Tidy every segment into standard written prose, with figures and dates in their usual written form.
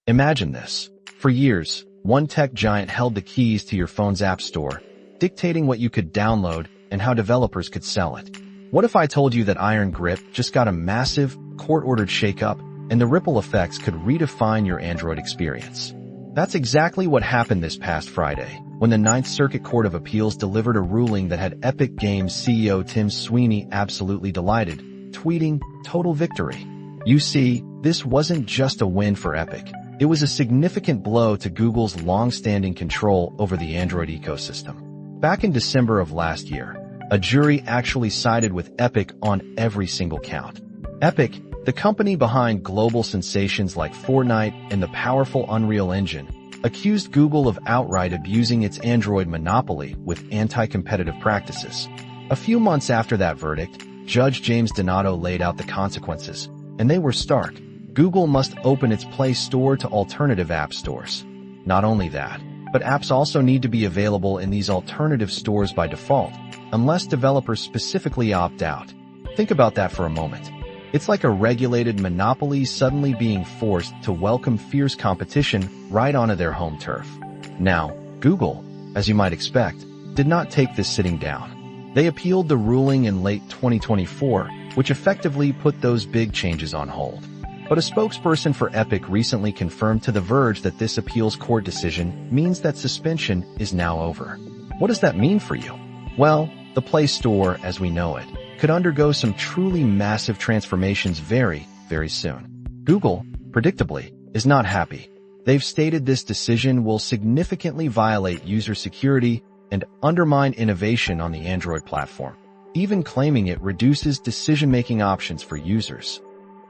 Imagine this. For years, one tech giant held the keys to your phone's app store, dictating what you could download and how developers could sell it. What if I told you that Iron Grip just got a massive, court-ordered shakeup and the ripple effects could redefine your Android experience? That's exactly what happened this past Friday, when the Ninth Circuit Court of Appeals delivered a ruling that had Epic Games CEO Tim Sweeney absolutely delighted, tweeting, "Total victory." You see, this wasn't just a win for Epic. It was a significant blow to Google's long-standing control over the Android ecosystem. Back in December of last year, a jury actually sided with Epic on every single count. Epic, the company behind global sensations like Fortnite and the powerful Unreal Engine, accused Google of outright abusing its Android monopoly with anti-competitive practices. A few months after that verdict, Judge James Donato laid out the consequences, and they were stark. Google must open its Play Store to alternative app stores. Not only that, but apps also need to be available in these alternative stores by default, unless developers specifically opt out. Think about that for a moment. It's like a regulated monopoly suddenly being forced to welcome fierce competition right onto their home turf. Now, Google, as you might expect, did not take this sitting down. They appealed the ruling in late 2024, which effectively put those big changes on hold. But a spokesperson for Epic recently confirmed to The Verge that this appeals court decision means that suspension is now over. What does that mean for you? Well, the Play Store, as we know it, could undergo some truly massive transformations very, very soon. Google, predictably, is not happy. They've stated this decision will significantly violate user security and undermine innovation on the Android platform, even claiming it reduces decision-making options for users.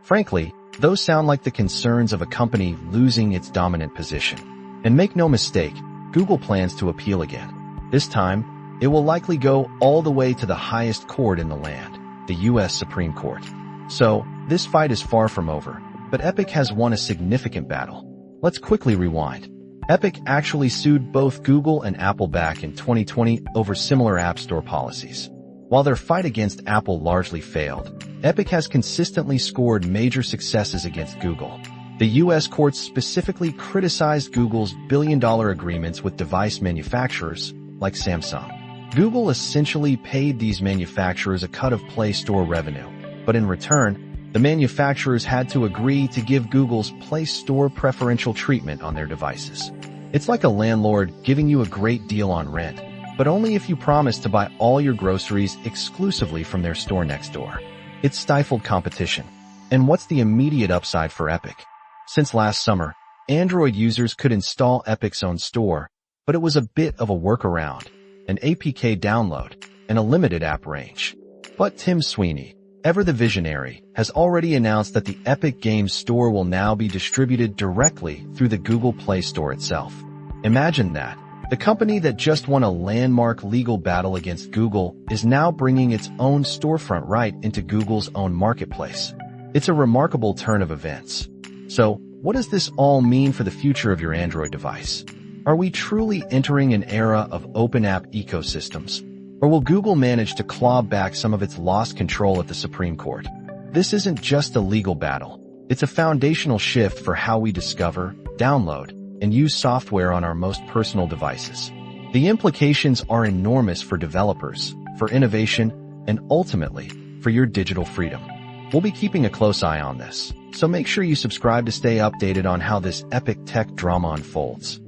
Frankly, those sound like the concerns of a company losing its dominant position. And make no mistake, Google plans to appeal again. This time, it will likely go all the way to the highest court in the land, the U.S. Supreme Court. So, this fight is far from over, but Epic has won a significant battle. Let's quickly rewind. Epic actually sued both Google and Apple back in 2020 over similar App Store policies. While their fight against Apple largely failed, Epic has consistently scored major successes against Google. The U.S. courts specifically criticized Google's billion-dollar agreements with device manufacturers like Samsung. Google essentially paid these manufacturers a cut of Play Store revenue, but in return, the manufacturers had to agree to give Google's Play Store preferential treatment on their devices. It's like a landlord giving you a great deal on rent, but only if you promise to buy all your groceries exclusively from their store next door. It stifled competition. And what's the immediate upside for Epic? Since last summer, Android users could install Epic's own store, but it was a bit of a workaround, an APK download, and a limited app range. But Tim Sweeney, ever the visionary, has already announced that the Epic Games Store will now be distributed directly through the Google Play Store itself. Imagine that. The company that just won a landmark legal battle against Google is now bringing its own storefront right into Google's own marketplace. It's a remarkable turn of events. So, what does this all mean for the future of your Android device? Are we truly entering an era of open app ecosystems? Or will Google manage to claw back some of its lost control at the Supreme Court? This isn't just a legal battle. It's a foundational shift for how we discover, download, and use software on our most personal devices. The implications are enormous for developers, for innovation, and ultimately, for your digital freedom. We'll be keeping a close eye on this, so make sure you subscribe to stay updated on how this epic tech drama unfolds.